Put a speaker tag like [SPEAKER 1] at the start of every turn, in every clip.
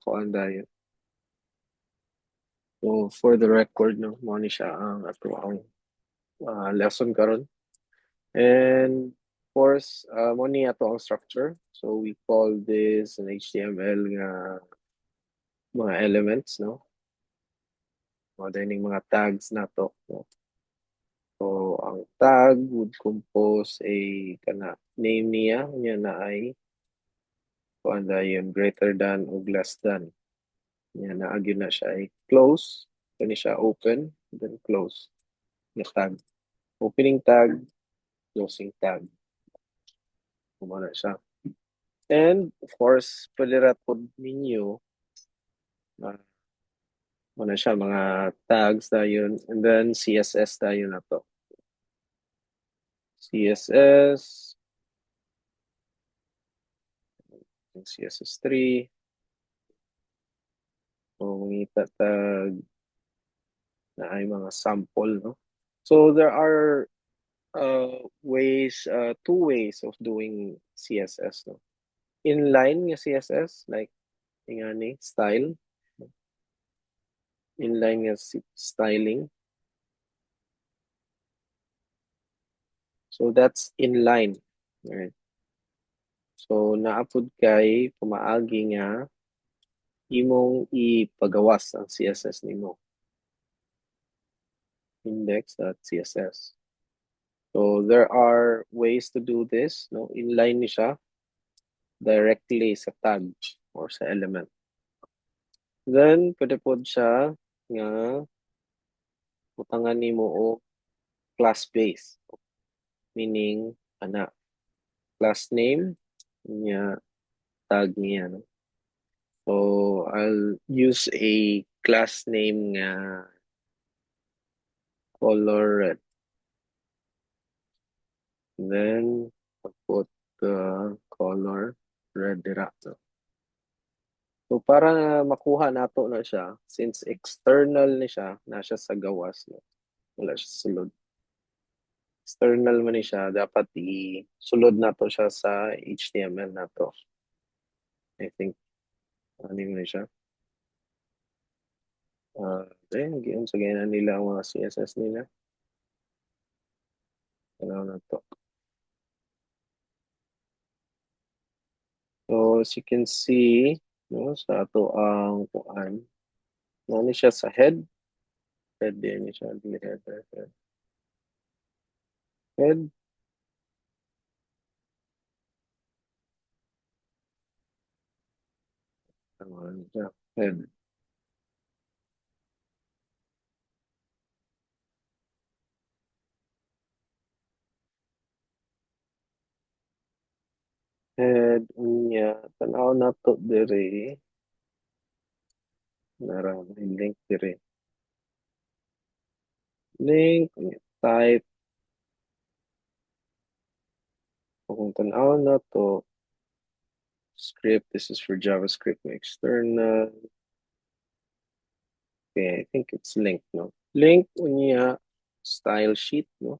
[SPEAKER 1] kuan dayon. So for the record no, mo ni siya ang ato ang lesson karon. And of course, mo ni ato ang structure. So we call this an HTML nga mga elements no. Mga dining mga tags nato no. So ang tag would compose a kana name niya nya na ay kuan dayon greater than o less than. Nya na agyo na siya ay close, kani siya open, then close. Nga tag. Opening tag, closing tag. Kumana siya. And of course, pwede ra pod ninyo muna siya mga tags dayon and then CSS dayon na to. CSS CSS3 o mangita tag na ay mga sample no. So there are two ways of doing CSS no. Inline nga CSS like ingani style, inline nga styling. So that's inline. Right? So naapod kay pumaagi nga imong ipagawas ang CSS nimo. Index.css. So there are ways to do this, no? Inline ni siya directly sa tag or sa element. Then pwede pod siya nga butangan nimo og class base. Meaning ana class name niya tag niya no. So I'll use a class name nga color red. Then I'll put the color red dira. So para makuha nato na siya, since external ni siya, nasa sa gawas, no? Wala siya sulod. External man ni siya, dapat isulod nato siya sa HTML nato. I think, ano mo siya? Then, giyon sa ganyan nila ang mga CSS nila. Ano na to. So, as you can see, no, sa ato ang kuan, ano siya sa head. Head din siya. Head. Ano siya? Head. Head niya, tanaw na to dire. Nara, may link dire. Link, type, kung tanaw na to, script, this is for JavaScript external. Okay, I think it's link, no? Link, unya, style sheet, no?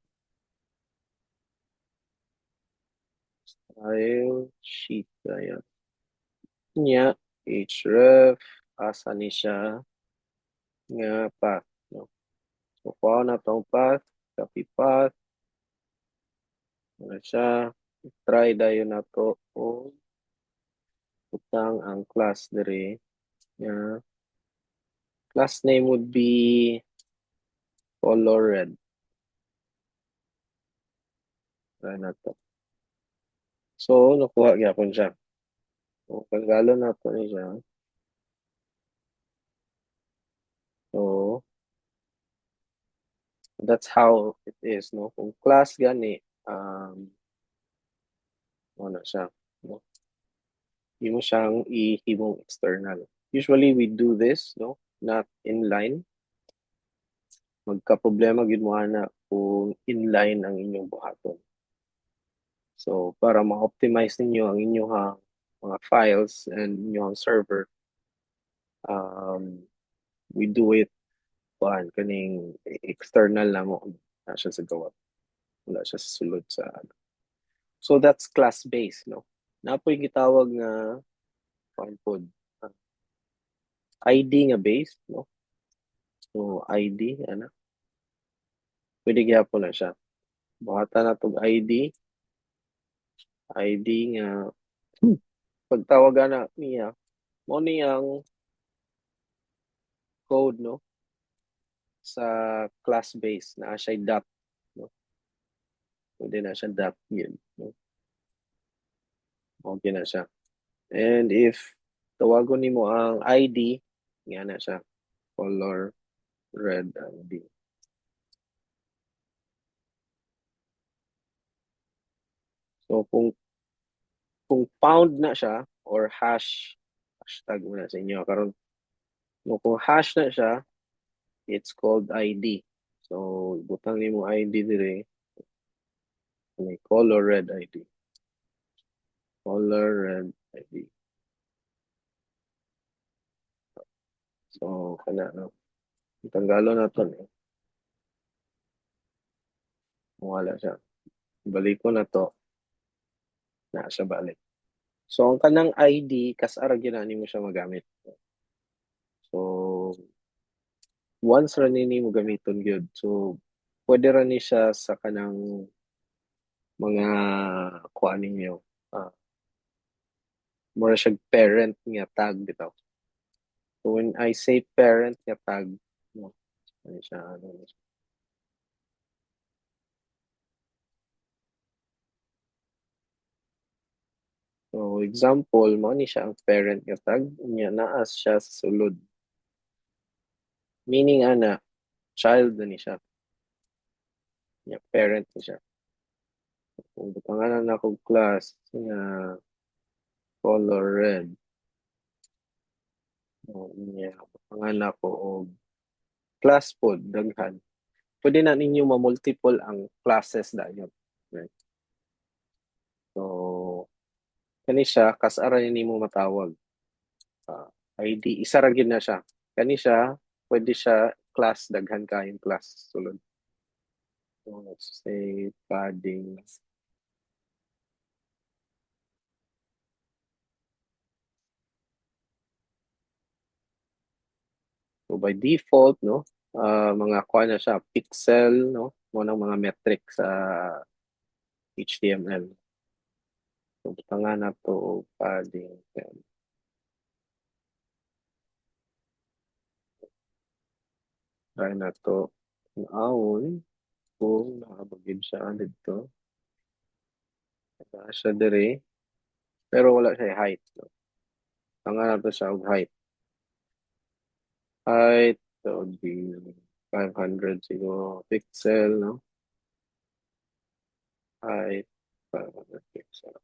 [SPEAKER 1] Style sheet, ayan. Unya, href, asa ni siya, nga path, no? So, kuha na tong path, copy path, ano siya, try dayon na to, o utang ang class dire, nga, class name would be color red. Try na to. So, nakuha gyapon siya. So, pagalo na to ni siya. So, that's how it is, no? Kung class gani, ano siya, no? Hindi mo siyang ihimong external. Usually, we do this, no? Not inline. Magka-problema gid mo ana kung inline ang inyong buhaton. So, para ma-optimize ninyo ang inyong mga files and inyong server, we do it kaning external na mo na siya sa gawa. Wala siya sa sulod sa ano. So that's class based, no? Napoy gitawag nga pod ID nga base, no? So, ID, ano? Pwede gyapon na siya. Buhatan na tong ID nga pagtawagan na niya, mo niyang code, no? Sa class base na siya dot, no? Pwede na siya dot yun, no? Okay na siya. And if tawagon nimo ang ID, nga na siya, color red ID. So kung pound na siya or hashtag mo na sa inyo karon no, kung hash na siya, it's called ID. So butang nimo ID dire, may color red ID. Color red ID. So kana no. Tanggalon na to, eh. Wala siya. Balik ko na to, na siya balik. So ang kanang ID kas ara gyud mo siya magamit. So once ra nini mo gamiton gyud. So pwede ra ni siya sa kanang mga kuan ninyo. Ah, mura siya parent nga tag bitaw. So when I say parent nga tag, no, ano siya, ano siya. So example, mo ni siya ang parent nga tag, niya naas siya sa sulod. Meaning ana, child na ni siya. Niya parent ni siya. Kung butanganan na akong class nga color red, o niya butangan ako og class pod daghan. Pwede na ninyo ma-multiple ang classes dayon. Right? So kani siya kas ara nimo matawag. Ah, ID isa ra gyud na siya. Kani siya pwede siya class daghan kayong class sulod. So let's say padding. So by default, no, mga kuha na siya, pixel, no, mo ng mga metric sa HTML. So butangan na to og padding. Try na to awon kung nakabagid siya dito. Wala siya dire, pero wala siya height. No? Tanga na to siya og height. Height, so would be 500 siguro pixel, no? Height, 500 pixel.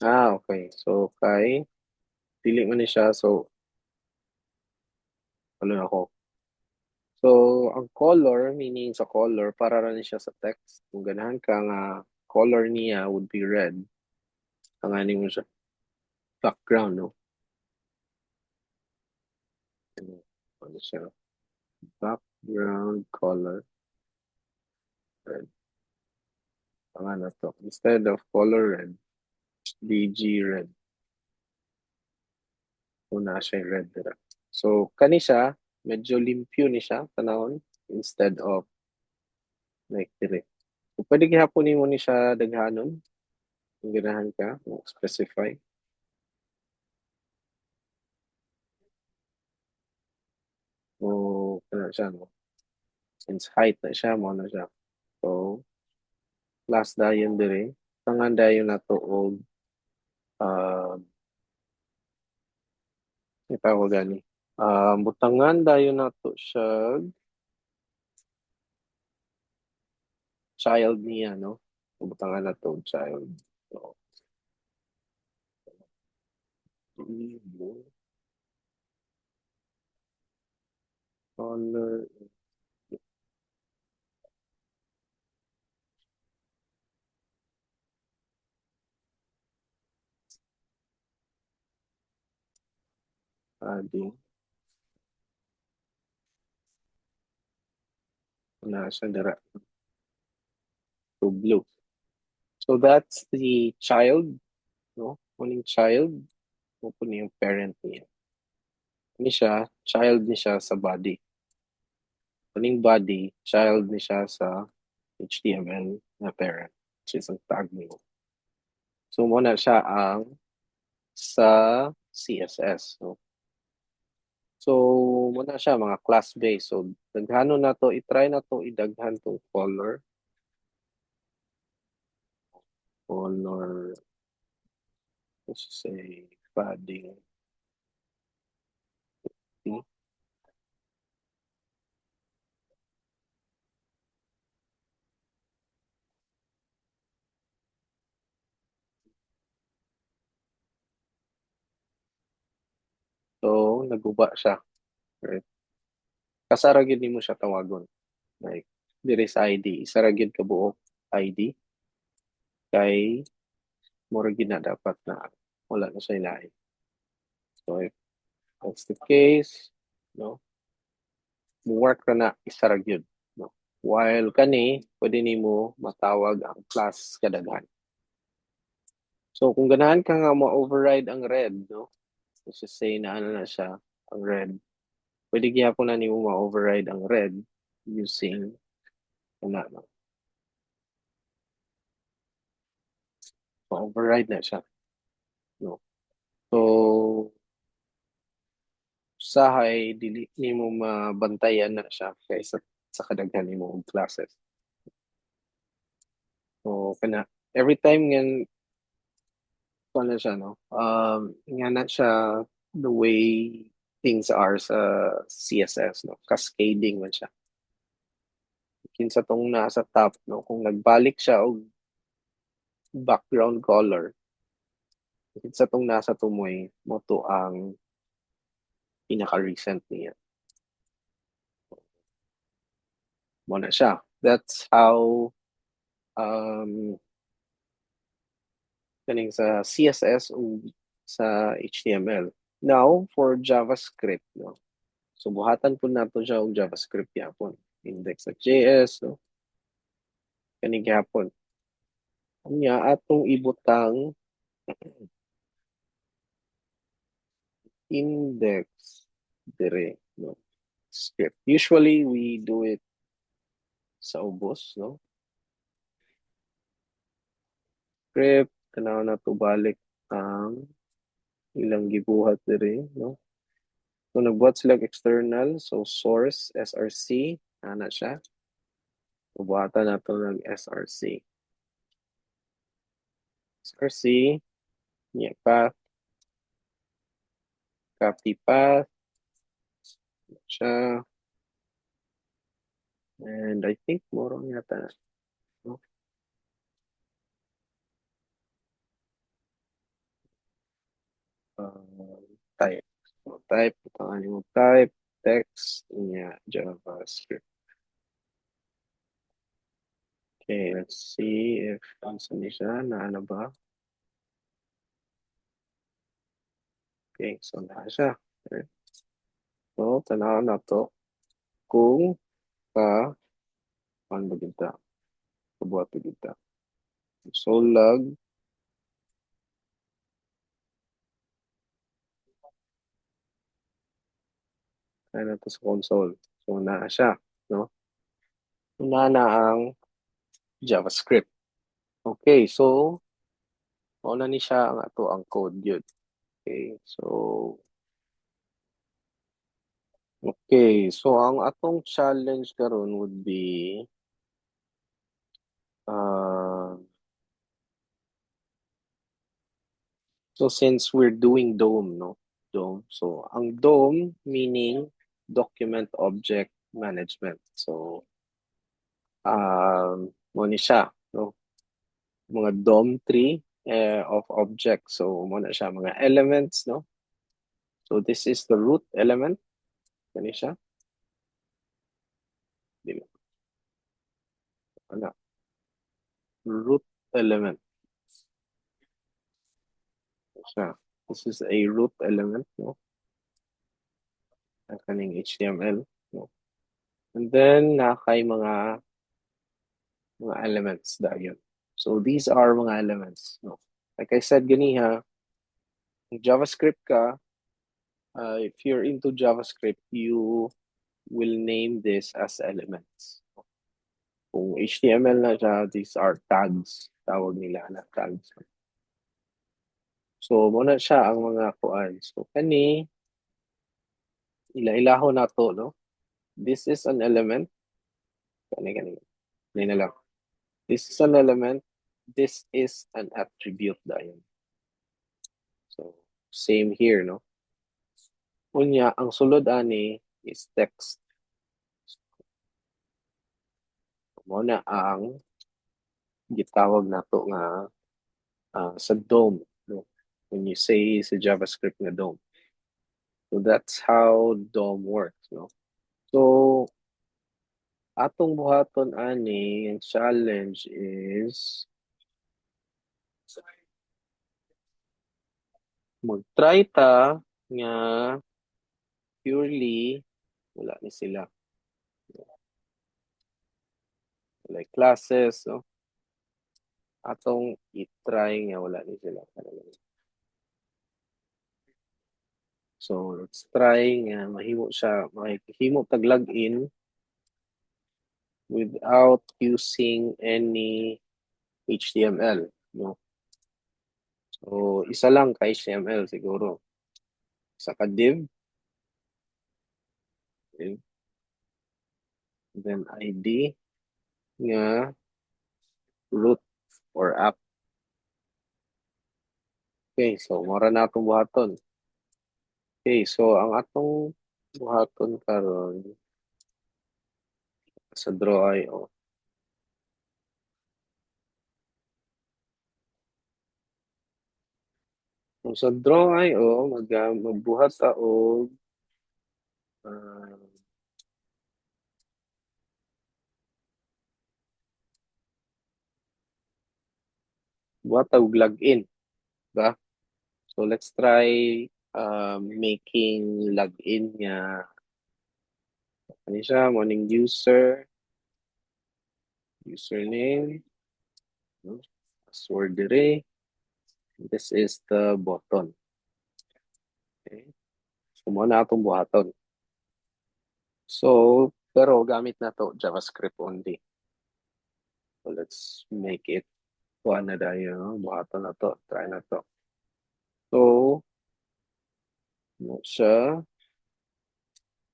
[SPEAKER 1] Okay. So, pili mo ni siya. So, ano na ako? So, ang color, meaning sa color, para rin siya sa text. Kung ganahan ka nga, color niya would be red. Tanganin mo siya. Background, no? Ano siya? Background color, red. Tanga na to. Instead of color red, BG red. Una siya red dira. So, kani siya, medyo limpyo ni siya, tanawon, instead of like dire. So, pwede gihapon mo ni siya daghanon, kung ganahan ka, specify. O, ano siya, no? Since height na siya, mo na siya. So, last dayon dire, tangan dayon na to og itawag gani. Butangan dayon na to siya child niya, no? Butangan na to child. So, blue color padding. na siya dira to blue. So that's the child, no? Kuning child, kunin yung parent niya. Ni siya, child ni siya sa body. Kuning body, child ni siya sa HTML na parent, which is ang tag mo. So muna siya ang sa CSS, no? So muna siya mga class base. So daghano na to, i-try na to idaghan tong color. Let's say padding. Okay. So naguba siya. Right? Kasara gyud nimo siya tawagon. Like diri sa ID, isara gyud ka buok ID kay mura gyud na dapat na wala na siya ilahi. So if that's the case, no, work ka na isara gyud, no. While kani pwede nimo matawag ang class kadaghan. So kung ganahan ka nga ma-override ang red, no, let's just say na ano na siya, ang red, pwede gyapon na nimo ma-override ang red using ano, ma-override na siya, no. So usahay dili nimo mabantayan na siya kaysa sa kadaghan nimo og classes. So kana every time nga ano siya, no, nga na siya the way things are sa CSS, no, cascading man siya. Kinsa tong nasa top, no, kung nagbalik siya og background color, kinsa tong nasa tumoy mo to ang pinaka-recent niya. Mo na siya. That's how kaning sa CSS o sa HTML. Now, for JavaScript, no? So, buhatan po nato siya og JavaScript yapon. Index.js, no? Kaning yapon. Unya, atong ibutang index dire, no? Script. Usually, we do it sa ubos, no? Script, tanaw na to balik ang ilang gibuhat dire, no? So, nagbuhat sila external. So, source, SRC, ana siya. Buhatan na to ng SRC. SRC, yeah, path, copy path, siya. And I think more on yata. No? Type. So, type, ito mo type, text, niya, JavaScript. Okay, let's see if saan siya, na ano ba? Okay, so na siya. Okay. So, tanaw na to kung ano ba kita? Kabuhat ba kita? So, log, ano to sa console. So, na siya, no? Na ang JavaScript. Okay, so mao ni siya ang ato ang code yun. Okay, so ang atong challenge karon would be uh, so since we're doing DOM, no? DOM. So ang DOM meaning document object management. So mo ni siya, no? Mga DOM tree of objects. So mo na siya mga elements, no? So this is the root element. Kani siya. Dili. Ano? Root element. Siya. This is a root element, no? Ang kaning HTML, no? And then nakay mga elements dayon. So these are mga elements, no. Like I said ganiha, kung JavaScript ka, if you're into JavaScript, you will name this as elements. Kung HTML na siya, these are tags. Tawag nila na tags. So, muna siya ang mga kuan. So, kani, ila-ilaho na to, no? This is an element. Kani. Kani na lang. This is an element. This is an attribute dayon. So, same here, no? Unya, ang sulod ani is text. Muna ang gitawag nato nga sa DOM, no? When you say sa JavaScript na DOM. So that's how DOM works, no? So atong buhaton ani ang challenge is mag-try ta nga purely wala ni sila. Like classes, no? Atong i-try nga wala ni sila. So let's try nga mahimo siya, mahimo tag login without using any HTML, no? So isa lang ka HTML siguro. Isa ka div, then ID nga root or app. Okay, so mora na atong buhaton. Okay, so ang atong buhaton karon sa draw.io. Kung sa draw.io, magbuhat ta og buhat ta og login, ba? So let's try making login nga ano siya, morning username, no? Password dire. This is the button. Okay. So muna atong buhaton. So, pero gamit na to JavaScript only. So let's make it kuha na tayo, buhaton na to, try na to. So, ano siya,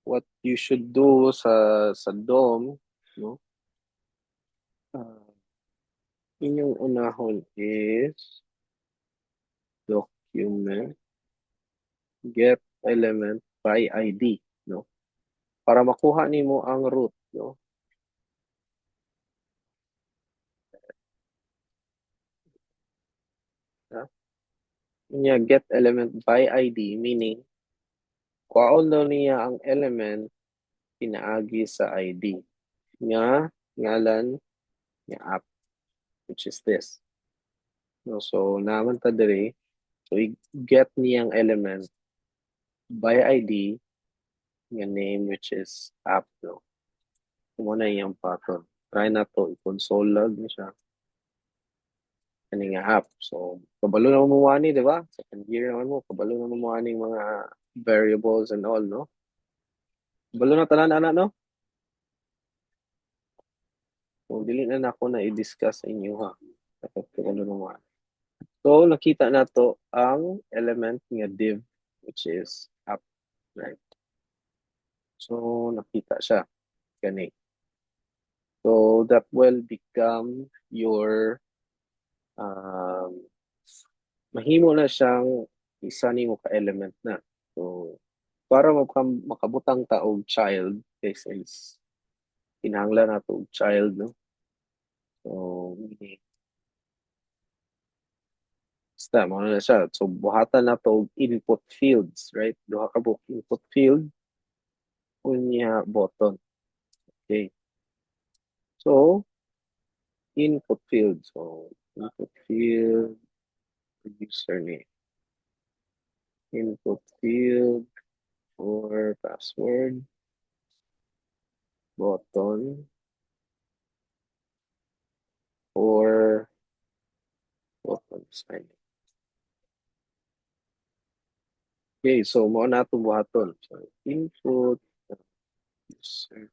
[SPEAKER 1] what you should do sa DOM, no? Inyong unahon is document get element by ID, no? Para makuha nimo ang root, no? Inya get element by ID meaning kuhaon daw niya ang element pinaagi sa ID nga ngalan nga app, which is this. No, so naman ta diri, so i-get niyang element by ID nga name which is app, no. Kung na iyang pattern. Try na to, i-console log na siya. Kani nga app. So, kabalo na mo ni, di ba? Second year naman mo, kabalo na mo mga variables and all, no? Kabalo na tanan, ana, no? So, dili na ako na i-discuss sa inyo, ha? Kabalo na mo. So, nakita na to ang element nga div, which is app, right? So, nakita siya. Kani. So, that will become your mahimo na siyang isa nimo ka element na. So, para makabutang ta og child, since kinahanglan na to og child, no? So, basta, mo na siya. So, buhatan na to og input fields, right? Duha ka buok input field, unya button. Okay. So, input field. So, input field, username. Input field or password. button or button sign. Okay, so mo na itong buhaton. So, input, user,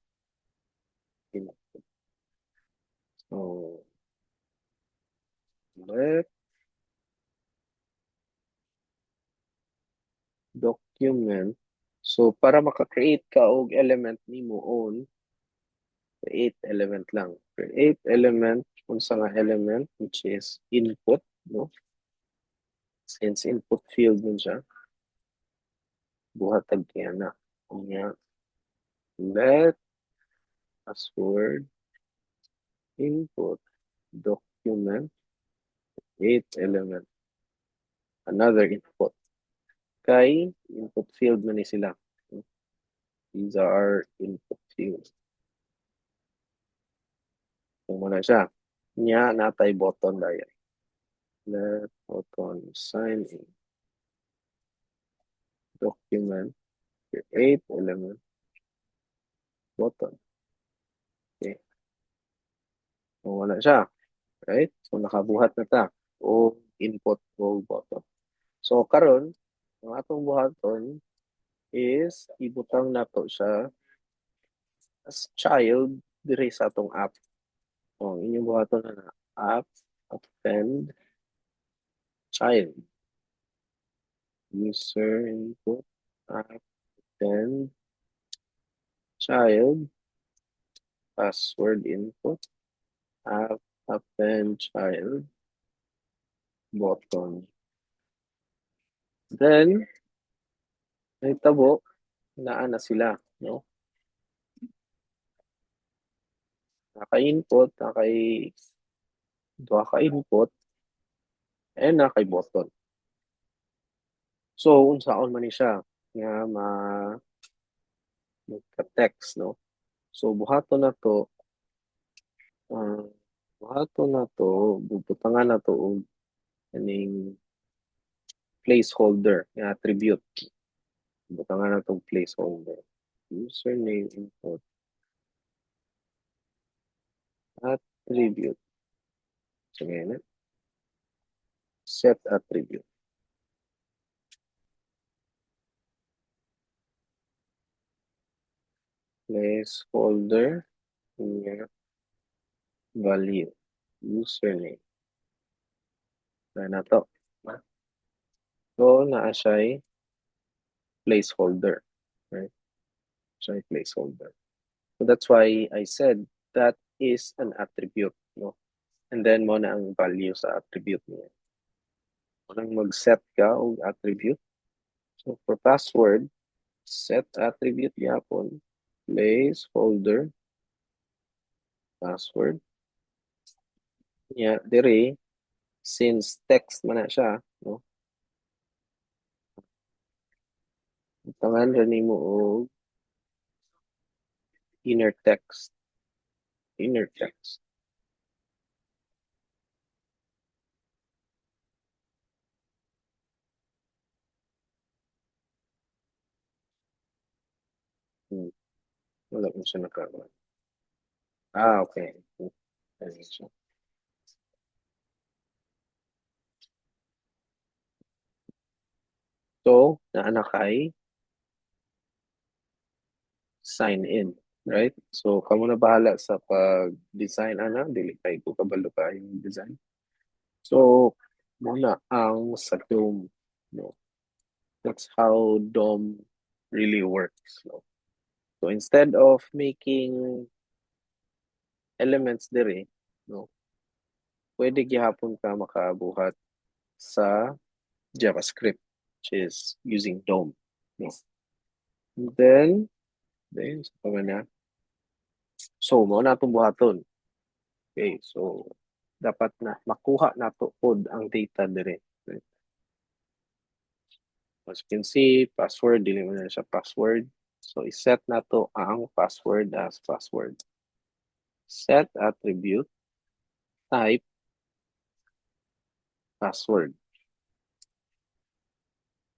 [SPEAKER 1] input. So, let document. So, para maka-create ka og element nimo own, create element lang. Create element, kung sa nga element, which is input, no? Since input field nun siya, buhatag kaya na. Kanya, let password input document create element. Another input. Kay input field man ni sila. These are our input fields. Kung muna siya. Nya natay button dahil. Let button sign in. Document create element button. Okay. Kung wala siya. Right? So nakabuhat na ta. O input o button. So karon ang atong buhaton is ibutang nato siya as child diri sa atong app. O inyong buhaton na app append child user input append child password input app append child button. Then nahitabo naa na sila, no? Naka-input, duha ka input, and nakay button. So unsaon man ni siya nga magka-text, no? So buhaton na to uh, buhaton na to bubutangan na to og kaning placeholder nga attribute. Butangan na tong placeholder. Username input attribute. So ngayon, set attribute. Placeholder nga value. Username. Na to. So, naa siya'y placeholder. Right? Siya'y placeholder. So, that's why I said that is an attribute. No? And then, mo na ang value sa attribute niya. Unang mag-set ka o attribute. So, for password, set attribute yapon. Placeholder. Password. Yeah, dire, since text man na siya, no? Tangan rin mo og inner text. Inner text. Wala ko siya nakaroon. Okay. Ayun siya. So, naanak ay sign in. Right? So, kamo na bahala sa pag-design, dili kay ko kabalo pa yung design. So, muna ang sa DOM. No? That's how DOM really works. No? So, instead of making elements dire, no, pwede gihapon ka makabuhat sa JavaScript, which is using DOM. No? And then, sa na. So, mo na itong buhaton. Okay, so, dapat na makuha na to pod ang data dire. Right? As you can see, password, dili mo na siya password. So, iset na to ang password as password. Set attribute, type, password.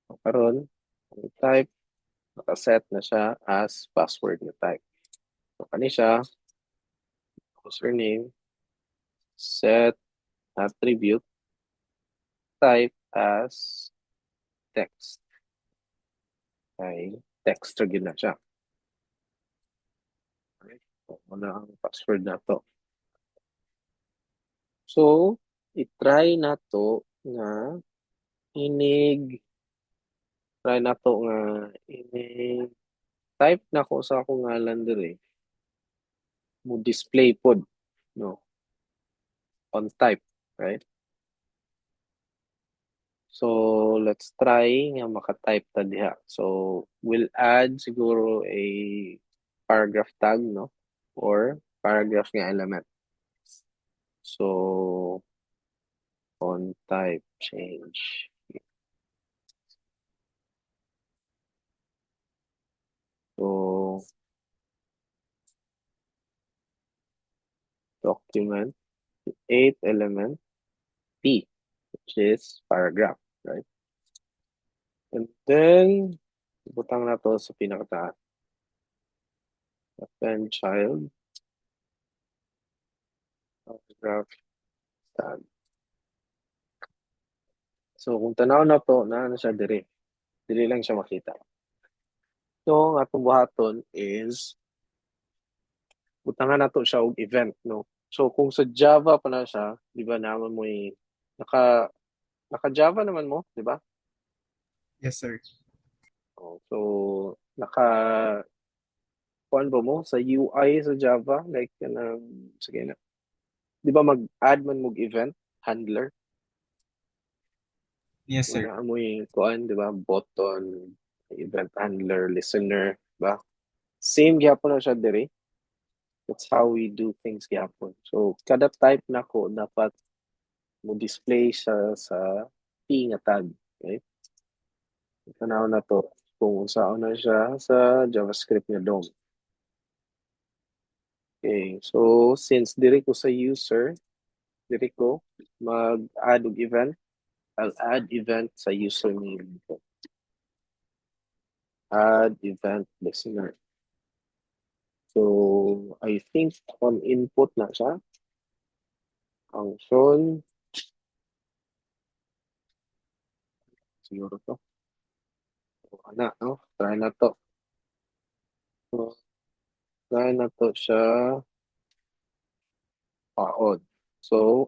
[SPEAKER 1] So, karon, ang type, nakaset na siya as password na type. So, kani siya, username, set attribute, type as text. Okay, text ra gyud na siya. Okay, so, wala ang password na to. So, i-try na to nga try na to nga type na ko sa akong ngalan diri. Mo display pod, no, on type, right? So, let's try nga maka-type ta diha. So, we'll add siguro a paragraph tag, no? Or paragraph nga element. So, on type change. So, document, 8 element, P, which is paragraph, right? And then, butang na to sa pinakataas. Append child, paragraph tag. So, kung tanaw na to, na ano siya diri. Dili lang siya makita. So, ang atong buhaton is, butangan na to siya og event, no? So, kung sa Java pa na siya, di ba naman mo naka-Java naman mo, di ba?
[SPEAKER 2] Yes, sir.
[SPEAKER 1] Oh, so, kuan ba mo sa UI sa Java? Like, sige na. Di ba mag-add man mo event handler?
[SPEAKER 2] Yes, sir.
[SPEAKER 1] Wala mo yung kuan, di ba? Button, event handler, listener, ba? Same gyapon na siya diri. That's how we do things gyapon. So, kada type na ko, dapat mo display siya sa P nga tag. Okay? Tanaw na to kung saan na siya sa JavaScript nga DOM. Okay, so since diri ko sa user, diri ko mag-add og event. I'll add event sa username ko. Add event listener. So, I think on input na siya. Function. Siguro to. So, no? Try na to. So, try na to siya. On. So,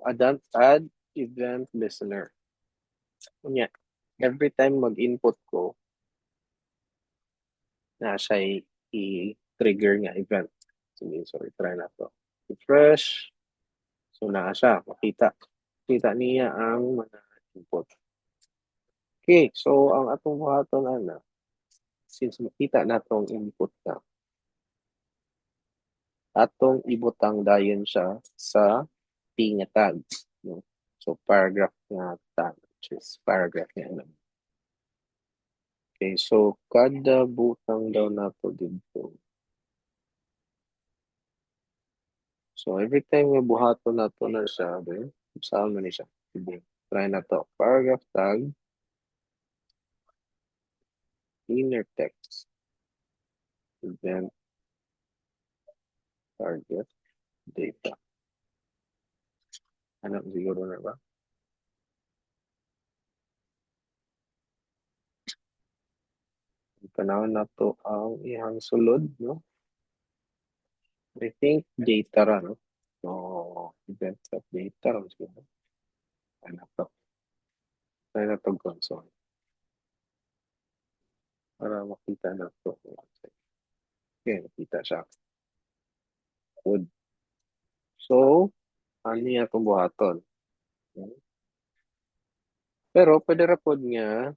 [SPEAKER 1] add event listener. Kunya, every time mag-input ko, na siya i-trigger nga event. Sige, so, try na to. Refresh. So, na siya. Makita. Kita niya ang mga input. Okay, so ang atong buhaton ana, since makita na tong input na, atong ibutang dayon siya sa P nga tag. No? So, paragraph nga tag, which is paragraph nga element. Okay, so kada butang daw nato dito. So, every time nga buhaton nato na siya, saan man ni siya? Sige, try na to. Paragraph tag, inner text, event, target, data. Ano, siguro na ba? Panahon na to ang ihang sulod, no? I think data ra, no? So, event of data, ra, siguro. Ano to? Try na to console. Para makita na to. Okay, nakita siya. Good. So, ano niya itong buhaton? Pero, pwede ra pod nga,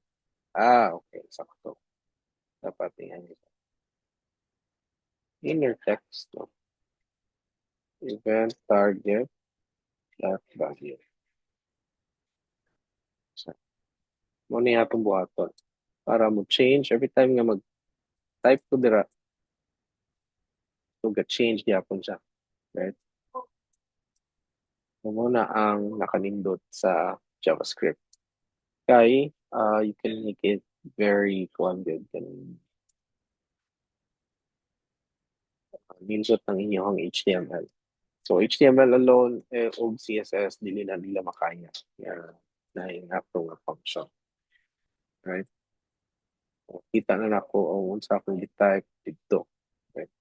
[SPEAKER 1] okay, sakto. Dapat yan. Inner text, no? Event target dot value. So, mo niya itong buhaton. Para mo change, every time nga mag-type ko dira, so ga-change gyapon siya. Right? So, muna ang nakanindot sa JavaScript. Kay, you can make it very good. ninsot ng inyong HTML. So HTML alone o CSS dili na nila makaya. Yeah, na ato nga function. Right? So, kita na nako ang unsa akong type dito. Right?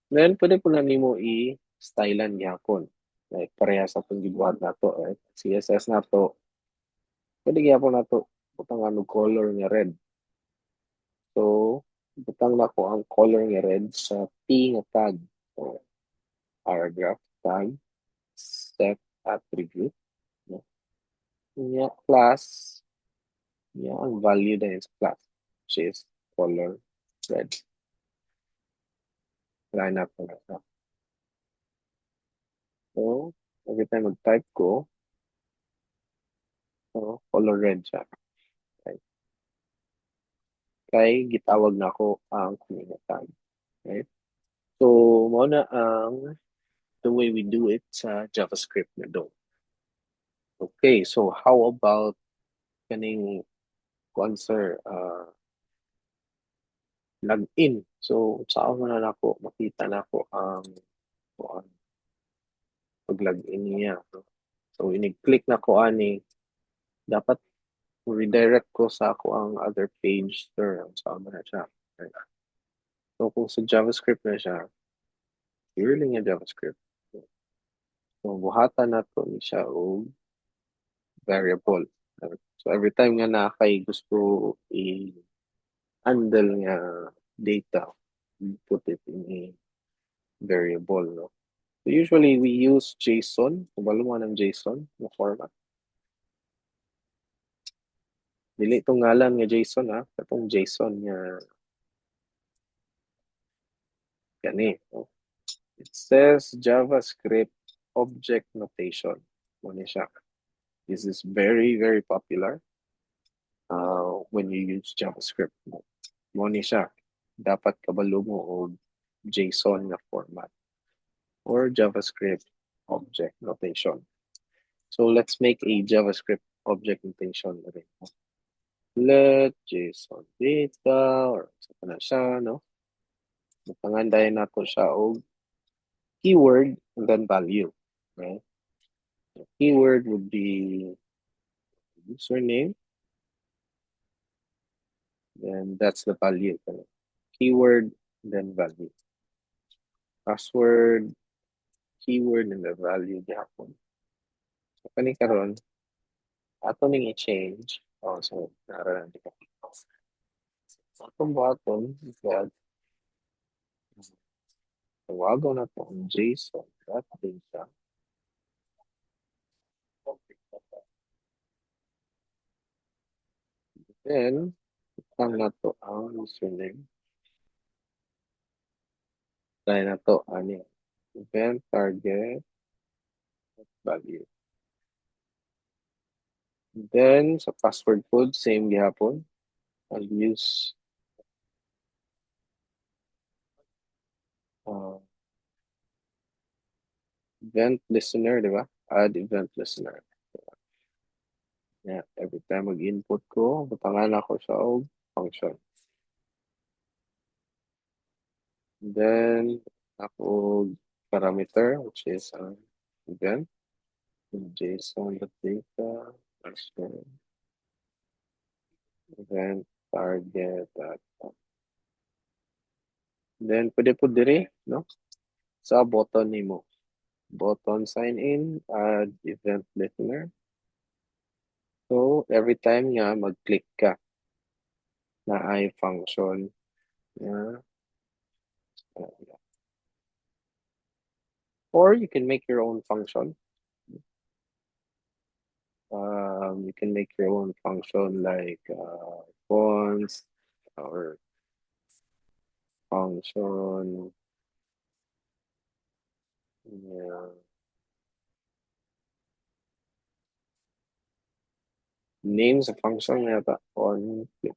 [SPEAKER 1] Then pwede po na nimo i-stylean gyapon. Like pareha sa itong gibuhat nato, right? CSS nato, pwede gyapon nato butang ano color nga red. So, butang na ko ang color nga red sa T nga tag. So, paragraph tag, set attribute, no? Nya class, nya ang value din sa class, which is color red. Try natin na siya. So, every time mag-type ko, so, color red siya. Right? Kay gitawag na ko ang kuning tag. Right? So, mao na ang the way we do it sa JavaScript na do. Okay, so how about kaning answer login. So, saan mo na nako makita na ko ang pag-login niya. No? So, ini-click na ko ani dapat redirect ko sa ako ang other page sir. Saan mo na siya. Right? So, kung sa JavaScript na siya, purely nga JavaScript. So, buhatan na to ni siya o variable. So, every time nga na kay gusto i-handle nga data, we put it in a variable. No? So usually we use JSON. Kabalo mo ng JSON na format. Dili itong ngalan nga JSON ha. Itong JSON nga gani. No? It says JavaScript object notation. Muna siya. This is very, very popular when you use JavaScript. Muna siya. Dapat kabalo mo o JSON na format or JavaScript object notation. So let's make a JavaScript object notation. Let JSON data or sa na siya, no? Mapangandayan nato siya og keyword and then value. Right? The keyword would be username. Then that's the value. Keyword, then value. Password, keyword, and the value gihapon. So, kani karon ato ning i-change. Oh, so, nara na dito. So, atong button, tawagan na to ang JSON. That data. Then, ang na to ang username. Try na to, ano event target value. Then, sa password code, same gihapon. I'll use event listener, di ba? Add event listener. Yeah, every time mag-input ko, butangan ako sa function. Then, ako parameter, which is event, JSON.data, event target, then pwede po dire, no? Sa button nimo. Button sign in, add event listener. So, every time nga mag-click ka na ay function na or you can make your own function. You can make your own function like fonts or function. Yeah. Names a function yata on click.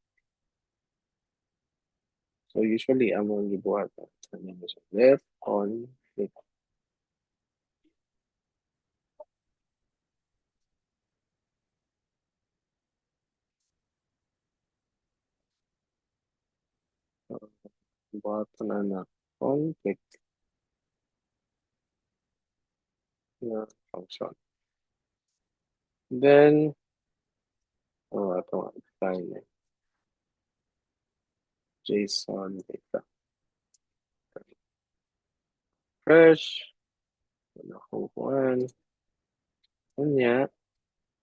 [SPEAKER 1] So usually I'm only buhat left on click. Buhat na on click. na function. Then, ito nga, tayo JSON data. Fresh, nakukuhan. Kanya,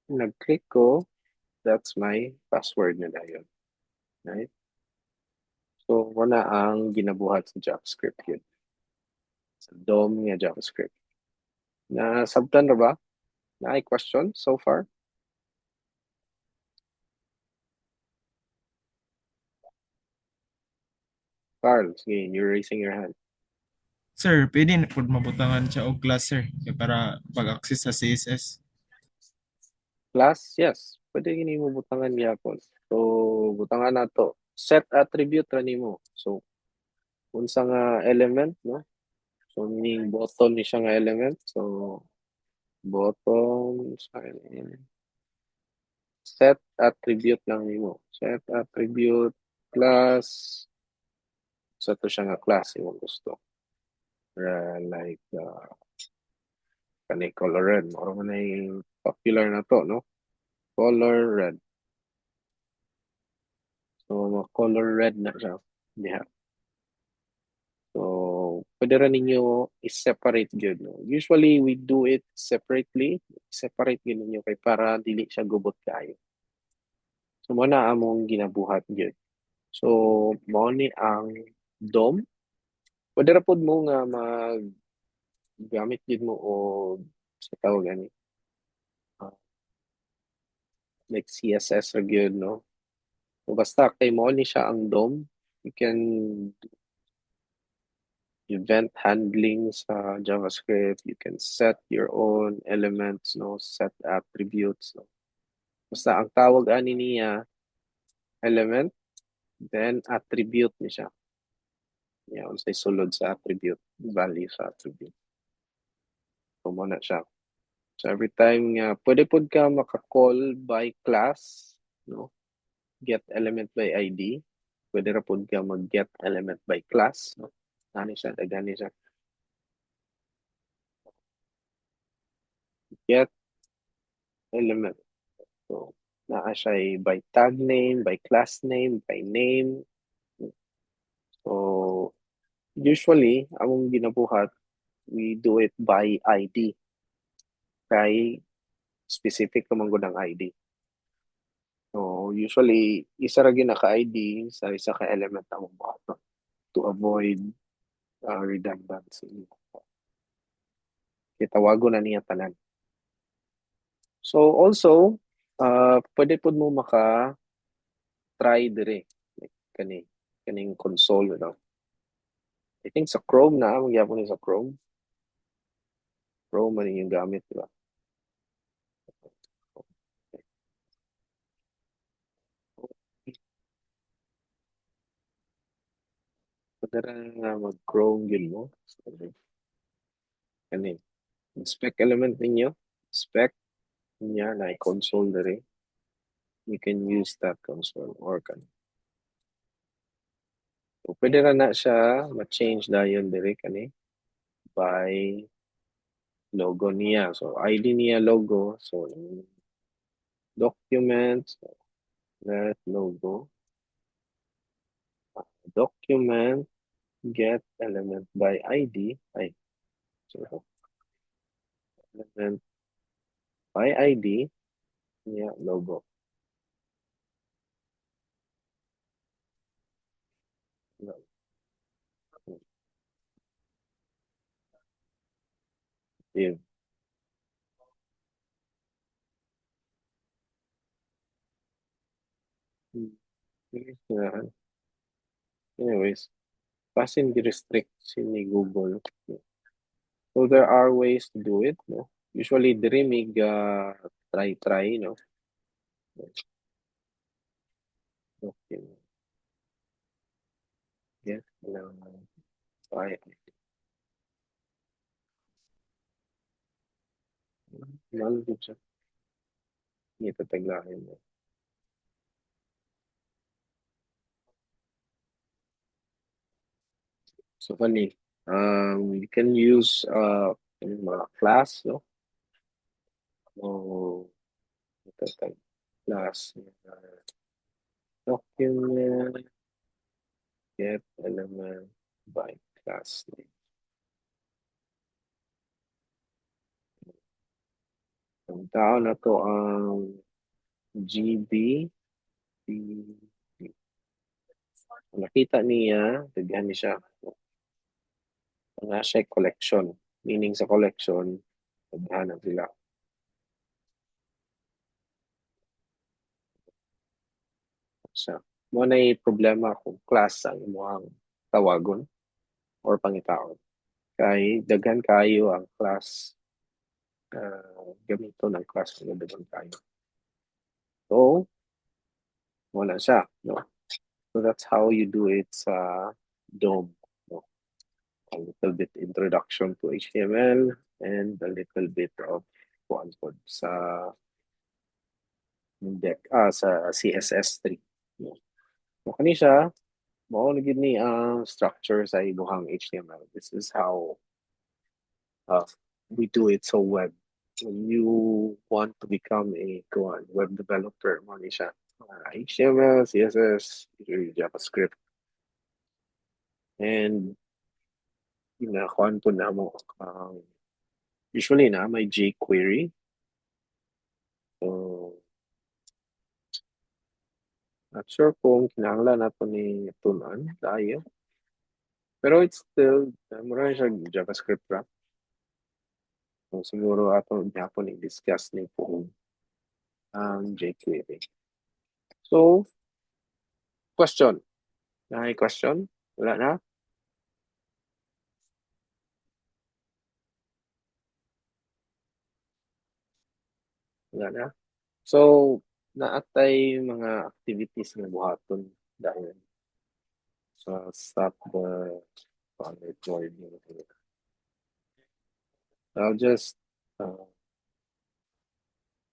[SPEAKER 1] nag-click ko, that's my password nila yun. Right? So, wala ang ginabuhat sa JavaScript yun. Sa DOM nga JavaScript. Nasabtan na ba? Na ay question so far? Carl, sige, you're raising your hand.
[SPEAKER 2] Sir, pwede na po mabutangan siya og class, sir. Para pag-access sa CSS.
[SPEAKER 1] Class, yes. Pwede gini mo butangan gyapon. So, butangan na to. Set attribute ra nimo. So, unsa nga element, no? So, meaning bottom ni siya nga element. So, bottom, set attribute lang nimo. Set attribute class. Sa to siya nga class, yung gusto. Like, kanay color red. Or manay popular na to, no? Color red. So, color red na siya. Yeah. So, pwede rin ninyo i-separate yun. No? Usually, we do it separately. Separate yun ninyo kay para dili siya gubot kayo. So, muna among ginabuhat yun. So, mo ni ang DOM. Pwede ra pod mo nga gamit yun mo o sa tawag ani. Like CSS ra gyud, no? So, basta kay mo ni siya ang DOM. You can event handling sa JavaScript. You can set your own elements, no? Set attributes, no? Basta ang tawag ani niya element, then attribute ni siya. Yan, unsay sulod sa attribute, value sa attribute. So, muna siya. So, every time nga, pwede pod ka maka-call by class, no? Get element by ID. Pwede ra pod ka mag-get element by class, no? Ani siya, dagani siya. Get element. So, naa siya by tag name, by class name, by name. So, usually, among ginabuhat, we do it by ID. Kay specific naman gud ang ID. So, usually, isa ra ginaka-ID sa isa ka element ang buhat, no? To avoid redundancy. Kitawago na niya tanan. So, also, pwede po mo maka-try dire. Like, kaning console, no? I think sa Chrome na, magyapon ni sa Chrome. Chrome, ano yung gamit, di ba? Pwede rin nga mag-Chrome yun mo. Kanin. Spec element ninyo. Spec niya na console dire. You can use that console or kan. So, pwede ra na siya ma-change dayon dire kani by logo niya. So, ID niya logo. So, document, that logo. Document, get element by ID. Ay, so, element by ID niya logo. Yun. Anyways, pasin gi-restrict ni Google. So there are ways to do it, no? Usually diri mig try, no? Okay. Yes, try. Nalagod siya. Hindi tataglahin mo. So funny. You can use mga class, no? o ito tag class document get element by class name. Ang tao na to ang GB. Nakita niya, daghan ni siya. Nga siya collection. Meaning sa collection, daghan sila. Sa mo na problema kung class ang imuhang tawagon or pangitaon. Kay daghan kayo ang class gamito ng class ng daghan kayo. So, mo na siya. No? So that's how you do it sa DOM. No? A little bit introduction to HTML and a little bit of code sa sa CSS3. No? So kani siya, mao na gid ni ang structure sa ibuhang HTML. This is how we do it so web. When you want to become a web developer, mo ni siya. HTML, CSS, JavaScript, and kuan po na mo. Usually na may jQuery. So, not sure kung kinahanglan nato ni tunan tayo. Pero it's still, mura siya JavaScript ra. So, siguro ato gihapon i-discuss ni po ang jQuery. So, question. May question? Wala na? Wala na? So, naatay mga activities nga buhaton dahil sa stop the recording. I'll just